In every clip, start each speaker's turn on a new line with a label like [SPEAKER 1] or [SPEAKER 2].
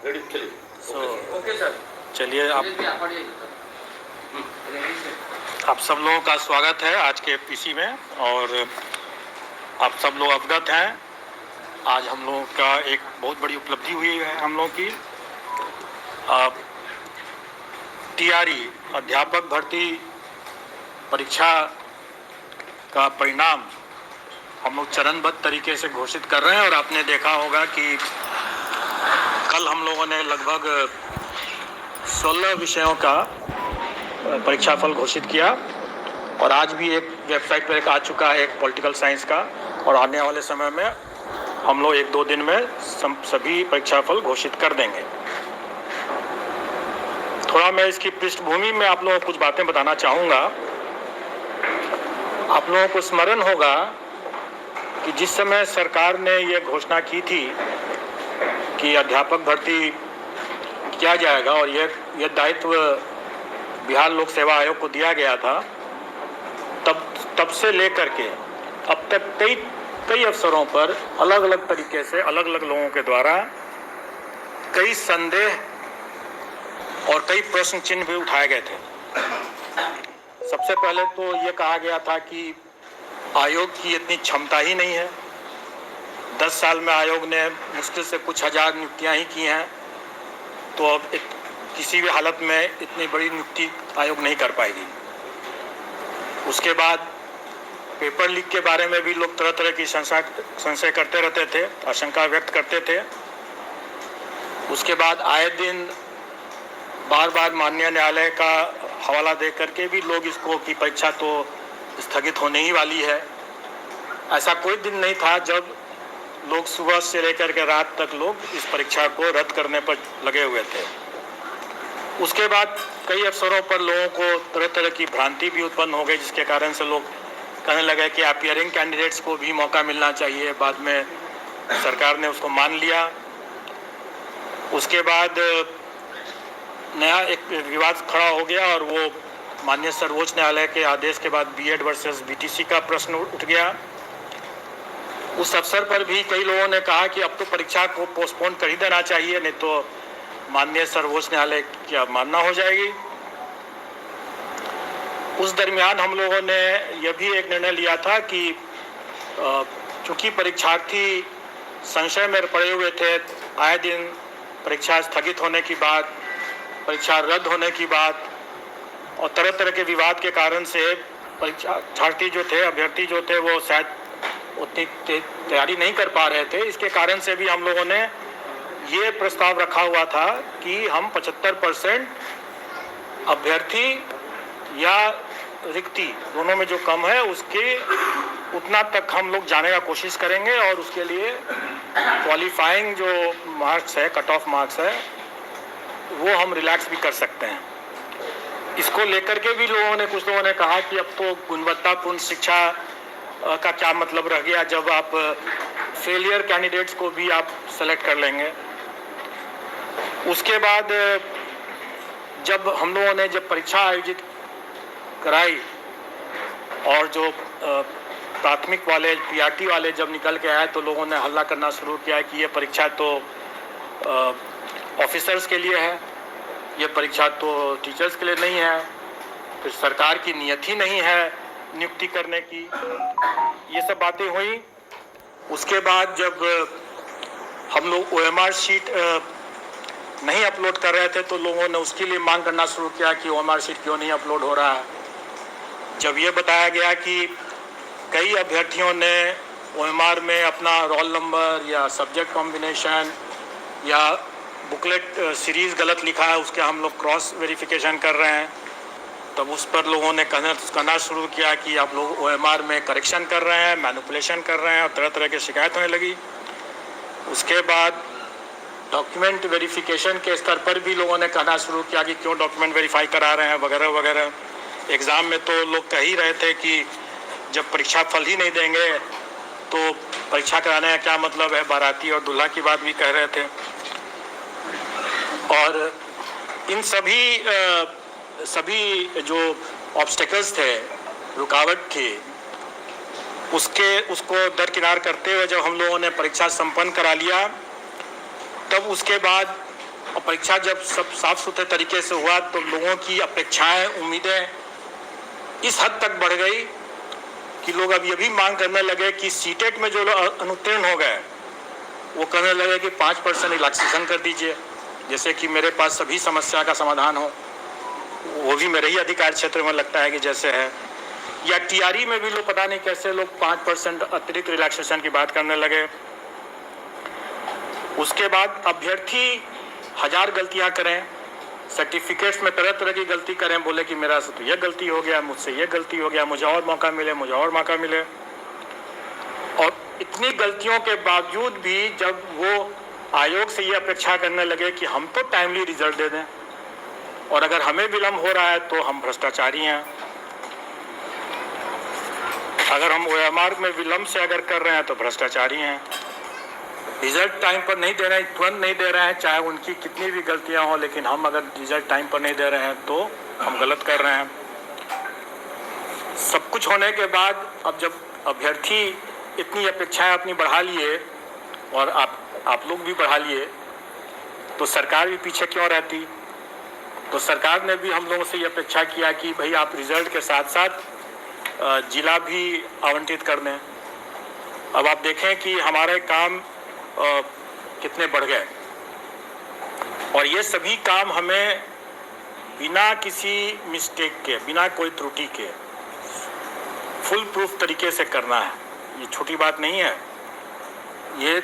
[SPEAKER 1] Okay sir, चलिए आप सब लोगों का स्वागत है आज के पीसी में। और आप सब लोग अवगत हैं, आज हम लोगों का एक बहुत बड़ी उपलब्धि हुई है हम लोगों की। टीआरई अध्यापक भर्ती परीक्षा का परिणाम हम लोग चरणबद्ध तरीके से घोषित कर रहे हैं। और आपने देखा होगा कि कल हम लोगों ने लगभग 16 विषयों का परीक्षाफल घोषित किया और आज भी एक वेबसाइट पर एक आ चुका है, एक पॉलिटिकल साइंस का। और आने वाले समय में हम लोग 1-2 दिन में सभी परीक्षाफल घोषित कर देंगे। थोड़ा मैं इसकी पृष्ठभूमि में आप लोगों को कुछ बातें बताना चाहूँगा। आप लोगों को स्मरण होगा कि जिस समय सरकार ने ये घोषणा की थी कि अध्यापक भर्ती किया जाएगा और यह दायित्व बिहार लोक सेवा आयोग को दिया गया था, तब से लेकर के अब तक कई अवसरों पर अलग अलग तरीके से अलग अलग लोगों के द्वारा कई संदेह और कई प्रश्न चिन्ह भी उठाए गए थे। सबसे पहले तो ये कहा गया था कि आयोग की इतनी क्षमता ही नहीं है। 10 साल में आयोग ने मुश्किल से कुछ हजार नियुक्तियां ही की हैं, तो अब किसी भी हालत में इतनी बड़ी नियुक्ति आयोग नहीं कर पाएगी। उसके बाद पेपर लीक के बारे में भी लोग तरह तरह की संशय करते रहते थे, आशंका व्यक्त करते थे। उसके बाद आए दिन बार बार माननीय न्यायालय का हवाला दे करके भी लोग इसको की परीक्षा तो स्थगित होने ही वाली है। ऐसा कोई दिन नहीं था जब लोग सुबह से लेकर के रात तक लोग इस परीक्षा को रद्द करने पर लगे हुए थे। उसके बाद कई अवसरों पर लोगों को तरह तरह की भ्रांति भी उत्पन्न हो गई, जिसके कारण से लोग कहने लगे कि अपीयरिंग कैंडिडेट्स को भी मौका मिलना चाहिए। बाद में सरकार ने उसको मान लिया। उसके बाद नया एक विवाद खड़ा हो गया और वो माननीय सर्वोच्च न्यायालय के आदेश के बाद बीएड वर्सेस बीटीसी का प्रश्न उठ गया। उस अवसर पर भी कई लोगों ने कहा कि अब तो परीक्षा को पोस्टपोन कर ही देना चाहिए, नहीं तो माननीय सर्वोच्च न्यायालय की अवमानना हो जाएगी। उस दरमियान हम लोगों ने यह भी एक निर्णय लिया था कि चूंकि परीक्षार्थी संशय में पड़े हुए थे, आए दिन परीक्षा स्थगित होने की बात, परीक्षा रद्द होने की बात और तरह तरह के विवाद के कारण से परीक्षार्थी जो थे, अभ्यर्थी जो थे, वो शायद उतनी तैयारी नहीं कर पा रहे थे। इसके कारण से भी हम लोगों ने ये प्रस्ताव रखा हुआ था कि हम 75% अभ्यर्थी या रिक्ति दोनों में जो कम है उसके उतना तक हम लोग जाने का कोशिश करेंगे और उसके लिए क्वालिफाइंग जो मार्क्स है, कट ऑफ मार्क्स है, वो हम रिलैक्स भी कर सकते हैं। इसको लेकर के भी कुछ लोगों ने कहा कि अब तो गुणवत्तापूर्ण शिक्षा का क्या मतलब रह गया जब आप फेलियर कैंडिडेट्स को भी आप सेलेक्ट कर लेंगे। उसके बाद जब हम लोगों ने परीक्षा आयोजित कराई और जो प्राथमिक वाले पीआरटी वाले जब निकल के आए तो लोगों ने हल्ला करना शुरू किया कि ये परीक्षा तो ऑफिसर्स के लिए है, ये परीक्षा तो टीचर्स के लिए नहीं है, फिर सरकार की नियत ही नहीं है नियुक्ति करने की। ये सब बातें हुई। उसके बाद जब हम लोग ओएमआर शीट नहीं अपलोड कर रहे थे तो लोगों ने उसके लिए मांग करना शुरू किया कि ओएमआर शीट क्यों नहीं अपलोड हो रहा है। जब ये बताया गया कि कई अभ्यर्थियों ने ओएमआर में अपना रोल नंबर या सब्जेक्ट कॉम्बिनेशन या बुकलेट सीरीज़ गलत लिखा है, उसके हम लोग क्रॉस वेरिफिकेशन कर रहे हैं, तब उस पर लोगों ने कहना शुरू किया कि आप लोग ओएमआर में करेक्शन कर रहे हैं, मैनिपुलेशन कर रहे हैं और तरह तरह की शिकायत होने लगी। उसके बाद डॉक्यूमेंट वेरिफिकेशन के स्तर पर भी लोगों ने कहना शुरू किया कि क्यों डॉक्यूमेंट वेरीफाई करा रहे हैं वगैरह वगैरह। एग्ज़ाम में तो लोग कह ही रहे थे कि जब परीक्षा फल ही नहीं देंगे तो परीक्षा कराने का क्या मतलब है, बाराती और दूल्हा की बात भी कह रहे थे। और इन सभी जो ऑब्स्टेकल्स थे, रुकावट थी, उसको दरकिनार करते हुए जब हम लोगों ने परीक्षा संपन्न करा लिया, तब उसके बाद और परीक्षा जब सब साफ सुथरे तरीके से हुआ तो लोगों की अपेक्षाएं, उम्मीदें इस हद तक बढ़ गई कि लोग अब ये भी मांग करने लगे कि सीटेट में जो लोग अनुत्तीर्ण हो गए वो कहने लगे कि 5% रिलैक्सेशन कर दीजिए, जैसे कि मेरे पास सभी समस्या का समाधान हो। वो भी मेरे ही अधिकार क्षेत्र में लगता है कि जैसे है। या टीआरई में भी लोग पता नहीं कैसे लोग 5% अतिरिक्त रिलैक्सेशन की बात करने लगे। उसके बाद अभ्यर्थी 1000 गलतियां करें, सर्टिफिकेट्स में तरह तरह की गलती करें, बोले कि मेरा से तो यह गलती हो गया, मुझसे यह गलती हो गया, मुझे और मौका मिले, मुझे और मौका मिले। और इतनी गलतियों के बावजूद भी जब वो आयोग से ये अपेक्षा करने लगे कि हम तो टाइमली रिजल्ट दे दें और अगर हमें विलम्ब हो रहा है तो हम भ्रष्टाचारी हैं, अगर हम ओएमआर में विलम्ब से अगर कर रहे हैं तो भ्रष्टाचारी हैं, रिजल्ट टाइम पर नहीं दे रहे हैं, तुरंत नहीं दे रहे हैं, चाहे उनकी कितनी भी गलतियां हो, लेकिन हम अगर रिजल्ट टाइम पर नहीं दे रहे हैं तो हम गलत कर रहे हैं। सब कुछ होने के बाद अब जब अभ्यर्थी इतनी अपेक्षाएं अपनी बढ़ा लिए और आप लोग भी बढ़ा लिए तो सरकार भी पीछे क्यों रहती। तो सरकार ने भी हम लोगों से ये अपेक्षा किया कि भाई आप रिजल्ट के साथ साथ जिला भी आवंटित कर दें। अब आप देखें कि हमारे काम कितने बढ़ गए और ये सभी काम हमें बिना किसी मिस्टेक के, बिना कोई त्रुटि के फुल प्रूफ तरीके से करना है। ये छोटी बात नहीं है। ये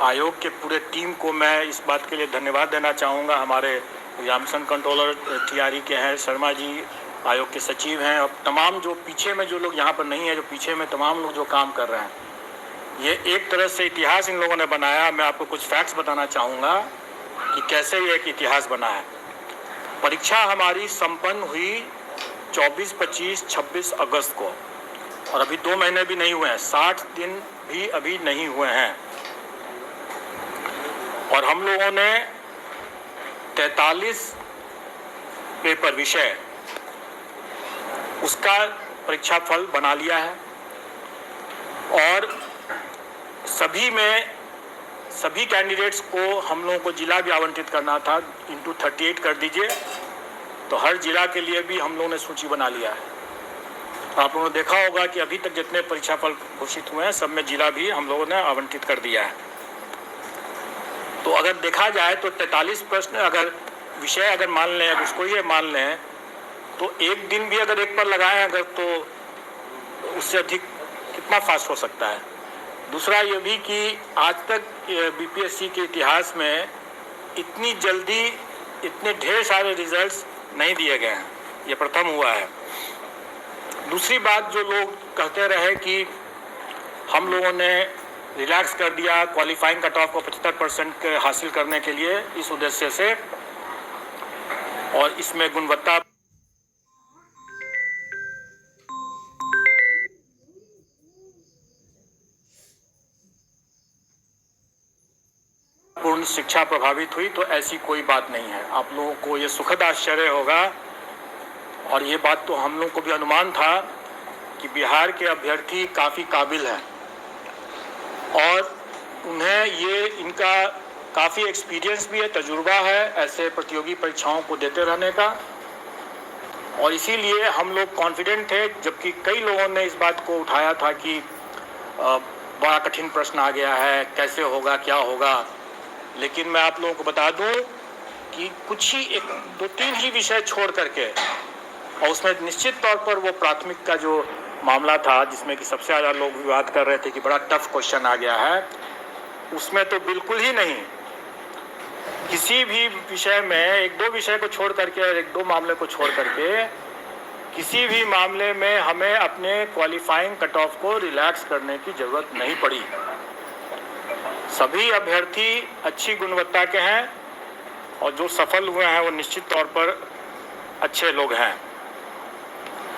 [SPEAKER 1] आयोग के पूरे टीम को मैं इस बात के लिए धन्यवाद देना चाहूँगा। हमारे एग्जामिनेशन कंट्रोलर टीआरई के हैं शर्मा जी, आयोग के सचिव हैं, और तमाम जो पीछे में जो लोग यहाँ पर नहीं है, जो पीछे में तमाम लोग जो काम कर रहे हैं, ये एक तरह से इतिहास इन लोगों ने बनाया। मैं आपको कुछ फैक्ट्स बताना चाहूँगा कि कैसे ये एक इतिहास बना है। परीक्षा हमारी संपन्न हुई 24, 25, 26 अगस्त को और अभी 2 महीने भी नहीं हुए हैं, 60 दिन भी अभी नहीं हुए हैं और हम लोगों ने 43 पेपर विषय उसका परीक्षा फल बना लिया है और सभी कैंडिडेट्स को हम लोगों को जिला भी आवंटित करना था, इंटू 38 कर दीजिए, तो हर जिला के लिए भी हम लोगों ने सूची बना लिया है। आप लोगों ने देखा होगा कि अभी तक जितने परीक्षा फल घोषित हुए हैं सब में जिला भी हम लोगों ने आवंटित कर दिया है। तो अगर देखा जाए तो 43 प्रश्न अगर विषय अगर मान लें, अगर उसको ये मान लें तो एक दिन भी अगर एक पर लगाएं अगर, तो उससे अधिक कितना फास्ट हो सकता है। दूसरा ये भी कि आज तक बीपीएससी के इतिहास में इतनी जल्दी इतने ढेर सारे रिजल्ट्स नहीं दिए गए हैं, ये प्रथम हुआ है। दूसरी बात, जो लोग कहते रहे कि हम लोगों ने रिलैक्स कर दिया क्वालिफाइंग कट ऑफ को 75% हासिल करने के लिए इस उद्देश्य से, और इसमें गुणवत्ता पूर्ण शिक्षा प्रभावित हुई, तो ऐसी कोई बात नहीं है। आप लोगों को ये सुखद आश्चर्य होगा और ये बात तो हम लोग को भी अनुमान था कि बिहार के अभ्यर्थी काफ़ी काबिल हैं और उन्हें ये इनका काफ़ी एक्सपीरियंस भी है, तजुर्बा है ऐसे प्रतियोगी परीक्षाओं को देते रहने का, और इसीलिए हम लोग कॉन्फिडेंट थे। जबकि कई लोगों ने इस बात को उठाया था कि बड़ा कठिन प्रश्न आ गया है, कैसे होगा, क्या होगा, लेकिन मैं आप लोगों को बता दूं कि कुछ ही 2-3 ही विषय छोड़ करके, और उसमें निश्चित तौर पर वो प्राथमिक का जो मामला था जिसमें कि सबसे ज़्यादा लोग विवाद कर रहे थे कि बड़ा टफ क्वेश्चन आ गया है, उसमें तो बिल्कुल ही नहीं। किसी भी विषय में 1-2 विषय को छोड़ करके और 1-2 मामले को छोड़ करके किसी भी मामले में हमें अपने क्वालिफाइंग कट ऑफ को रिलैक्स करने की ज़रूरत नहीं पड़ी। सभी अभ्यर्थी अच्छी गुणवत्ता के हैं और जो सफल हुए हैं वो निश्चित तौर पर अच्छे लोग हैं।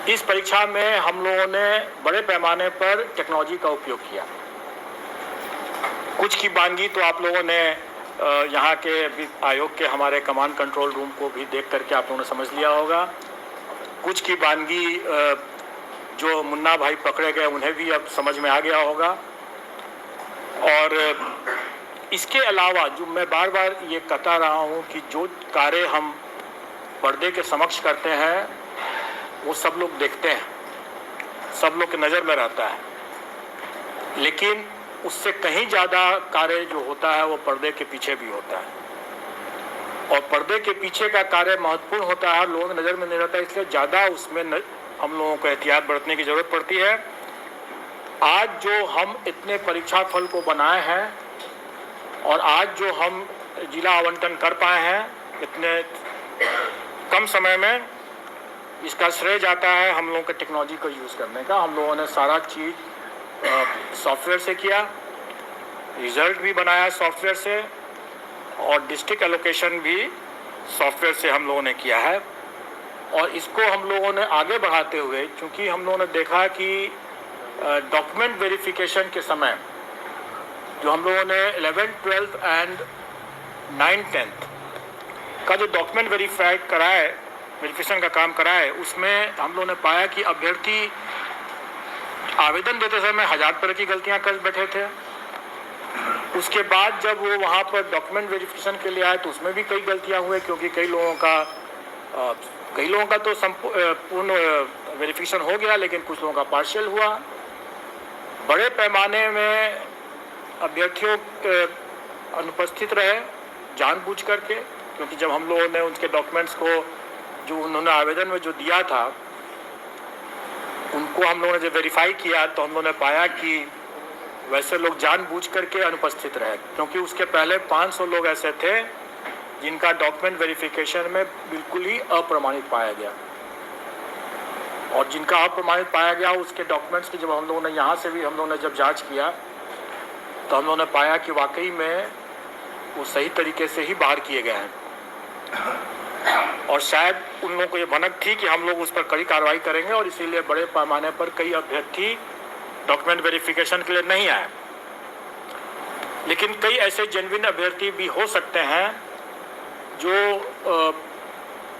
[SPEAKER 1] इस परीक्षा में हम लोगों ने बड़े पैमाने पर टेक्नोलॉजी का उपयोग किया। कुछ की बानगी तो आप लोगों ने यहाँ के आयोग के हमारे कमांड कंट्रोल रूम को भी देख करके आप लोगों ने समझ लिया होगा। कुछ की बानगी जो मुन्ना भाई पकड़े गए उन्हें भी अब समझ में आ गया होगा। और इसके अलावा जो मैं बार बार ये कहता रहा हूँ कि जो कार्य हम पर्दे के समक्ष करते हैं वो सब लोग देखते हैं, सब लोग की नज़र में रहता है, लेकिन उससे कहीं ज़्यादा कार्य जो होता है वो पर्दे के पीछे भी होता है, और पर्दे के पीछे का कार्य महत्वपूर्ण होता है, लोगों की नज़र में नहीं रहता, इसलिए ज़्यादा उसमें हम लोगों को एहतियात बरतने की ज़रूरत पड़ती है। आज जो हम इतने परीक्षा फल को बनाए हैं और आज जो हम जिला आवंटन कर पाए हैं इतने कम समय में, इसका श्रेय जाता है हम लोगों के टेक्नोलॉजी को यूज़ करने का। हम लोगों ने सारा चीज़ सॉफ्टवेयर से किया, रिज़ल्ट भी बनाया सॉफ्टवेयर से, और डिस्ट्रिक्ट एलोकेशन भी सॉफ्टवेयर से हम लोगों ने किया है। और इसको हम लोगों ने आगे बढ़ाते हुए, क्योंकि हम लोगों ने देखा कि डॉक्यूमेंट वेरिफिकेशन के समय जो हम लोगों ने 11th, 12th and 9th, 10th का जो डॉक्यूमेंट वेरिफिकेशन का काम कराए, उसमें हम लोगों ने पाया कि अभ्यर्थी आवेदन देते समय 1000 तरह की गलतियां कर बैठे थे। उसके बाद जब वो वहाँ पर डॉक्यूमेंट वेरिफिकेशन के लिए आए तो उसमें भी कई गलतियां हुए, क्योंकि कई लोगों का तो पूर्ण वेरिफिकेशन हो गया, लेकिन कुछ लोगों का पार्शियल हुआ। बड़े पैमाने में अभ्यर्थियों अनुपस्थित रहे जानबूझ करके, क्योंकि जब हम लोगों ने उनके डॉक्यूमेंट्स को जो उन्होंने आवेदन में जो दिया था उनको हम लोगों ने जब वेरीफाई किया तो हम लोगों ने पाया कि वैसे लोग जानबूझ करके अनुपस्थित रहे, क्योंकि उसके पहले 500 लोग ऐसे थे जिनका डॉक्यूमेंट वेरिफिकेशन में बिल्कुल ही अप्रमाणित पाया गया, और जिनका अप्रमाणित पाया गया उसके डॉक्यूमेंट्स की जब हम लोगों ने यहाँ से भी हम लोगों ने जब जांच किया तो हम लोगों ने पाया कि वाकई में वो सही तरीके से ही बाहर किए गए हैं, और शायद उन लोगों को ये भनक थी कि हम लोग उस पर कड़ी कार्रवाई करेंगे, और इसीलिए बड़े पैमाने पर कई अभ्यर्थी डॉक्यूमेंट वेरिफिकेशन के लिए नहीं आए। लेकिन कई ऐसे जेन्युइन अभ्यर्थी भी हो सकते हैं जो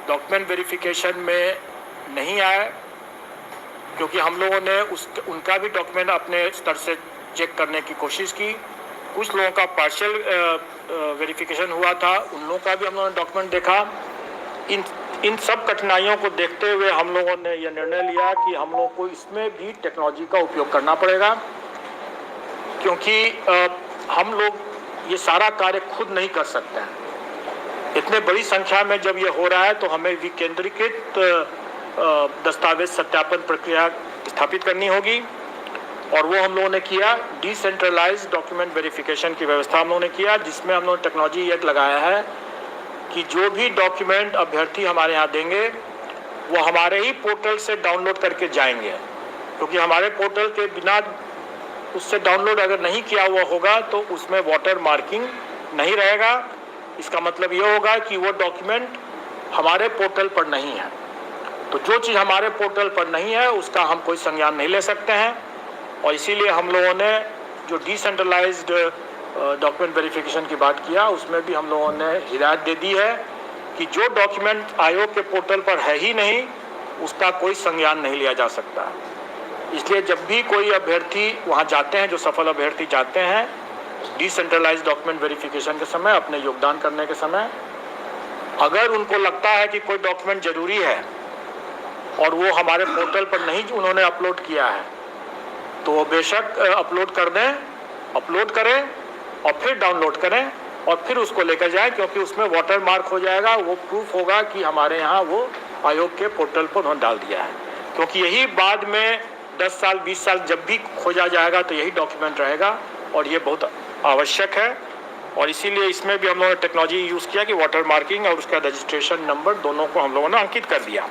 [SPEAKER 1] डॉक्यूमेंट वेरिफिकेशन में नहीं आए, क्योंकि हम लोगों ने उनका भी डॉक्यूमेंट अपने स्तर से चेक करने की कोशिश की। कुछ लोगों का पार्शियल वेरिफिकेशन हुआ था, उन लोगों का भी हम लोगों ने डॉक्यूमेंट देखा। इन सब कठिनाइयों को देखते हुए हम लोगों ने यह निर्णय लिया कि हम लोगों को इसमें भी टेक्नोलॉजी का उपयोग करना पड़ेगा, क्योंकि हम लोग ये सारा कार्य खुद नहीं कर सकते हैं। इतने बड़ी संख्या में जब ये हो रहा है तो हमें विकेंद्रीकृत दस्तावेज सत्यापन प्रक्रिया स्थापित करनी होगी, और वो हम लोगों ने किया। डिसेंट्रलाइज्ड डॉक्यूमेंट वेरिफिकेशन की व्यवस्था हम लोगों ने किया, जिसमें हम लोगों ने टेक्नोलॉजी ये लगाया है कि जो भी डॉक्यूमेंट अभ्यर्थी हमारे यहाँ देंगे वो हमारे ही पोर्टल से डाउनलोड करके जाएंगे, क्योंकि हमारे पोर्टल के बिना उससे डाउनलोड अगर नहीं किया हुआ होगा तो उसमें वाटर मार्किंग नहीं रहेगा। इसका मतलब ये होगा कि वो डॉक्यूमेंट हमारे पोर्टल पर नहीं है। तो जो चीज़ हमारे पोर्टल पर नहीं है उसका हम कोई संज्ञान नहीं ले सकते हैं, और इसीलिए हम लोगों ने जो डिसेंट्रलाइज्ड डॉक्यूमेंट वेरिफिकेशन की बात किया उसमें भी हम लोगों ने हिदायत दे दी है कि जो डॉक्यूमेंट आयोग के पोर्टल पर है ही नहीं उसका कोई संज्ञान नहीं लिया जा सकता। इसलिए जब भी कोई अभ्यर्थी वहाँ जाते हैं, जो सफल अभ्यर्थी जाते हैं डिसेंट्रलाइज्ड डॉक्यूमेंट वेरिफिकेशन के समय, अपने योगदान करने के समय, अगर उनको लगता है कि कोई डॉक्यूमेंट ज़रूरी है और वो हमारे पोर्टल पर नहीं उन्होंने अपलोड किया है तो वो बेशक अपलोड कर दें, अपलोड करें और फिर डाउनलोड करें और फिर उसको लेकर जाएं, क्योंकि उसमें वाटर मार्क हो जाएगा, वो प्रूफ होगा कि हमारे यहाँ वो आयोग के पोर्टल पर उन्होंने डाल दिया है। क्योंकि यही बाद में 10 साल 20 साल जब भी खोजा जाएगा तो यही डॉक्यूमेंट रहेगा, और ये बहुत आवश्यक है। और इसीलिए इसमें भी हम लोगों ने टेक्नोलॉजी यूज़ किया कि वाटर मार्किंग और उसका रजिस्ट्रेशन नंबर दोनों को हम लोगों ने अंकित कर दिया।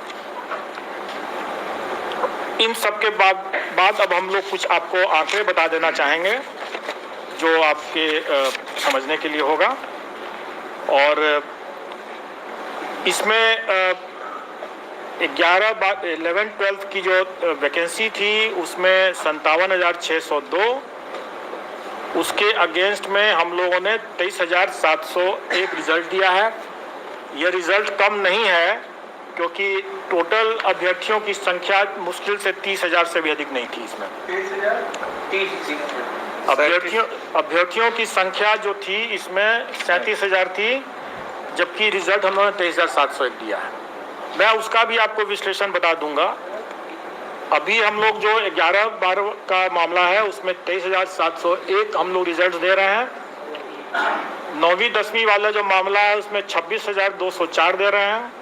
[SPEAKER 1] इन सब के बाद अब हम लोग कुछ आपको आंकड़े बता देना चाहेंगे जो आपके समझने के लिए होगा। और इसमें 11-12 की जो वैकेंसी थी उसमें 57,602, उसके अगेंस्ट में हम लोगों ने 23,701 रिजल्ट दिया है। यह रिजल्ट कम नहीं है, क्योंकि टोटल अभ्यर्थियों की संख्या मुश्किल से 30,000 से भी अधिक नहीं थी इसमें। अभ्यर्थियों की संख्या जो थी इसमें 37,000 थी, जबकि रिजल्ट हम लोगों ने 23,701 दिया है। मैं उसका भी आपको विश्लेषण बता दूंगा। अभी हम लोग जो 11-12 का मामला है उसमें 23,701 हम लोग रिजल्ट दे रहे हैं। 9वीं 10वीं वाला जो मामला है उसमें 26,204 दे रहे हैं,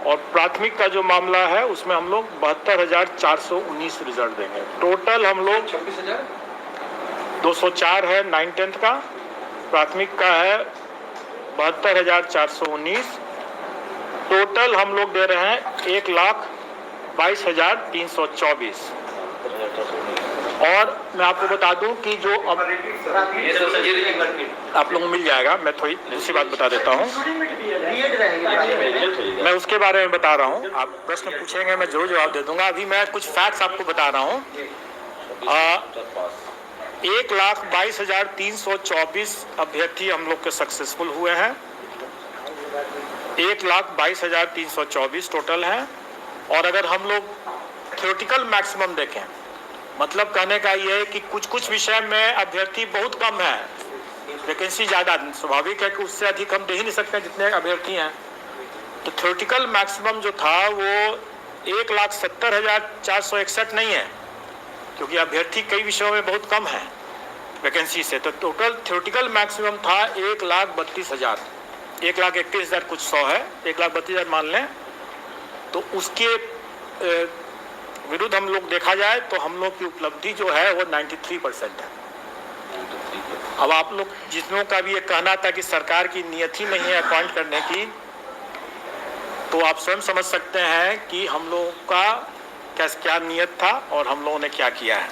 [SPEAKER 1] और प्राथमिक का जो मामला है उसमें हम लोग 72,419 रिजल्ट देंगे। टोटल हम लोग 26,204 है 9-10 का, प्राथमिक का है 72,419। टोटल हम लोग दे रहे हैं 1,22,324। और मैं आपको बता दूं कि जो अब आप लोगों को मिल जाएगा, मैं थोड़ी दूसरी बात बता देता हूं, मैं उसके बारे में बता रहा हूं। आप प्रश्न पूछेंगे मैं जरूर जवाब दे दूंगा। अभी मैं कुछ फैक्ट्स आपको बता रहा हूं। 1,22,324 अभ्यर्थी हम लोग के सक्सेसफुल हुए हैं। 1,22,324 टोटल है। और अगर हम लोग थ्योरेटिकल मैक्सिमम देखें, मतलब कहने का ये है कि कुछ विषय में अभ्यर्थी बहुत कम है, वैकेंसी ज़्यादा, स्वाभाविक है कि उससे अधिक हम दे ही नहीं सकते जितने अभ्यर्थी हैं। तो थ्योरेटिकल मैक्सिमम जो था वो 1,70,461 नहीं है, क्योंकि अभ्यर्थी कई विषयों में बहुत कम है वैकेंसी से। तो टोटल थ्योरेटिकल मैक्सिमम था 1,32,000, 1,31,000 कुछ 100 है, 1,32,000 मान लें। तो उसके विरुद्ध हम लोग देखा जाए तो हम लोग की उपलब्धि जो है वो 93% है। अब आप लोग जितनों का भी ये कहना था कि सरकार की नियत ही नहीं है अपॉइंट करने की, तो आप स्वयं समझ सकते हैं कि हम लोगों का क्या नियत था और हम लोगों ने क्या किया है।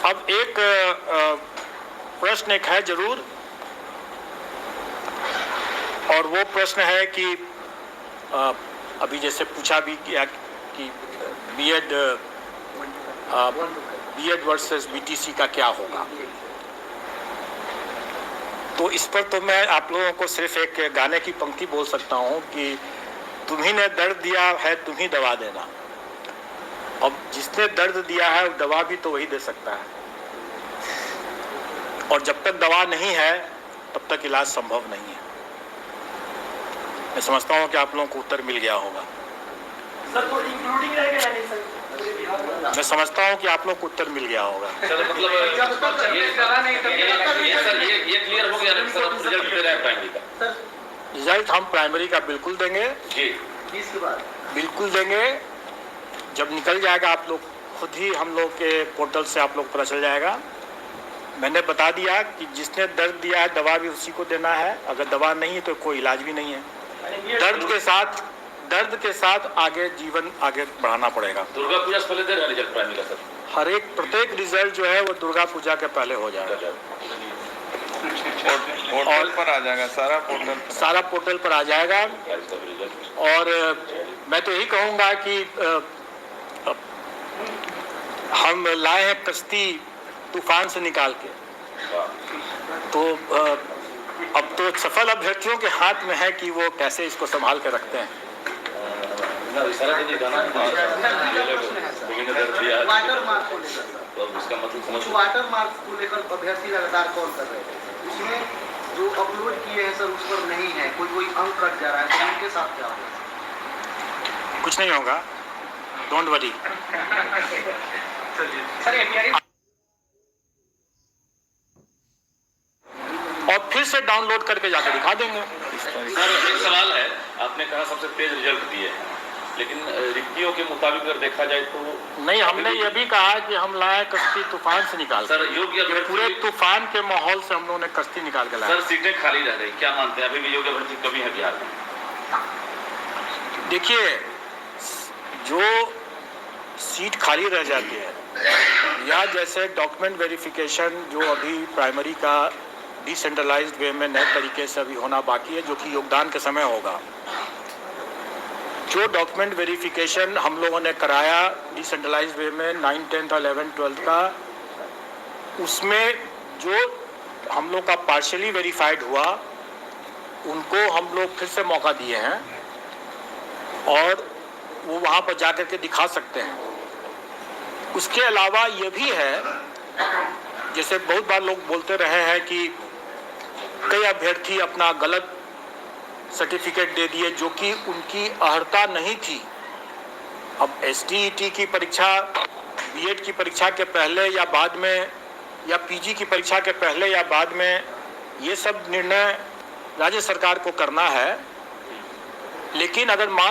[SPEAKER 1] अब एक प्रश्न एक है जरूर, और वो प्रश्न है कि अभी जैसे पूछा भी किया कि बीएड वर्सेस बीटीसी का क्या होगा। तो इस पर तो मैं आप लोगों को सिर्फ एक गाने की पंक्ति बोल सकता हूँ कि तुम्ही ने दर्द दिया है तुम ही दवा देना। अब जिसने दर्द दिया है दवा भी तो वही दे सकता है, और जब तक दवा नहीं है तब तक इलाज संभव नहीं है। मैं समझता हूँ कि आप लोगों को उत्तर मिल गया होगा।
[SPEAKER 2] सर तो इंक्लूडिंग रहेगा नहीं सर?
[SPEAKER 1] मैं समझता हूँ कि आप लोग को उत्तर मिल गया होगा।
[SPEAKER 3] सर मतलब ये क्लियर हो गया ना सर, रिजल्ट दे रहा है प्राइमरी का।
[SPEAKER 1] रिजल्ट हम प्राइमरी का बिल्कुल देंगे
[SPEAKER 3] जी,
[SPEAKER 2] इसके बाद
[SPEAKER 1] बिल्कुल देंगे। जब निकल जाएगा आप लोग खुद ही, हम लोग के पोर्टल से आप लोग पता चल जाएगा। मैंने बता दिया कि जिसने दर्द दिया है दवा भी उसी को देना है, अगर दवा नहीं है तो कोई इलाज भी नहीं है। दर्द के साथ आगे जीवन आगे बढ़ाना पड़ेगा।
[SPEAKER 3] दुर्गा पूजा से पहले दे रहा है रिजल्ट प्राइमरी का सर?
[SPEAKER 1] हर एक प्रत्येक रिजल्ट जो है वो दुर्गा पूजा के पहले हो जाएगा।
[SPEAKER 4] पोर्टल पर आ जाएगा, सारा
[SPEAKER 1] पोर्टल पर आ जाएगा। और मैं तो यही कहूँगा कि हम लाए हैं कश्ती तूफान से निकाल के, तो अब तो सफल अभ्यर्थियों के हाथ में है कि वो कैसे इसको संभाल के रखते हैं।
[SPEAKER 2] वाटर मार्क को लेकर,
[SPEAKER 3] तो उसका मतलब समझ,
[SPEAKER 2] वाटर मार्क को लेकर अभ्यर्थी लगातार कॉल कर रहे हैं, उसमें जो अपलोड किए हैं सर उस पर नहीं है, कोई अंक कट जा रहा है, तो उनके साथ क्या होगा?
[SPEAKER 1] कुछ नहीं होगा, डोंट वरी। और फिर से डाउनलोड करके जाकर दिखा देंगे।
[SPEAKER 3] सर एक सवाल है, आपने कहा सबसे तेज रिजल्ट दिए हैं, लेकिन रिक्तियों के मुताबिक अगर देखा जाए तो
[SPEAKER 1] नहीं, हमने ये भी कहा कि हम लाए कश्ती तूफान से निकाल।
[SPEAKER 3] सर योग्य
[SPEAKER 1] पूरे तूफान के माहौल से हम लोगों ने कश्ती निकाल के लाया।
[SPEAKER 3] सर सीटें खाली रह रही, क्या मानते हैं अभी भी योग्य अभ्यर्थी कमी है बिहार में?
[SPEAKER 1] देखिए, जो सीट खाली रह जाती है या जैसे डॉक्यूमेंट वेरिफिकेशन जो अभी प्राइमरी का डिसेंट्रलाइज्ड वे में नए तरीके से अभी होना बाकी है, जो कि योगदान के समय होगा। जो डॉक्यूमेंट वेरिफिकेशन हम लोगों ने कराया डिसेंट्रलाइज्ड वे में 9, 10, 11, 12 का, उसमें जो हम लोग का पार्शियली वेरीफाइड हुआ उनको हम लोग फिर से मौका दिए हैं और वो वहाँ पर जाकर के दिखा सकते हैं। उसके अलावा ये भी है जैसे बहुत बार लोग बोलते रहे हैं कि कई अभ्यर्थी अपना गलत सर्टिफिकेट दे दिए जो कि उनकी अर्हता नहीं थी। अब एसटीईटी की परीक्षा, बीएड की परीक्षा के पहले या बाद में, या पीजी की परीक्षा के पहले या बाद में, ये सब निर्णय राज्य सरकार को करना है। लेकिन अगर मान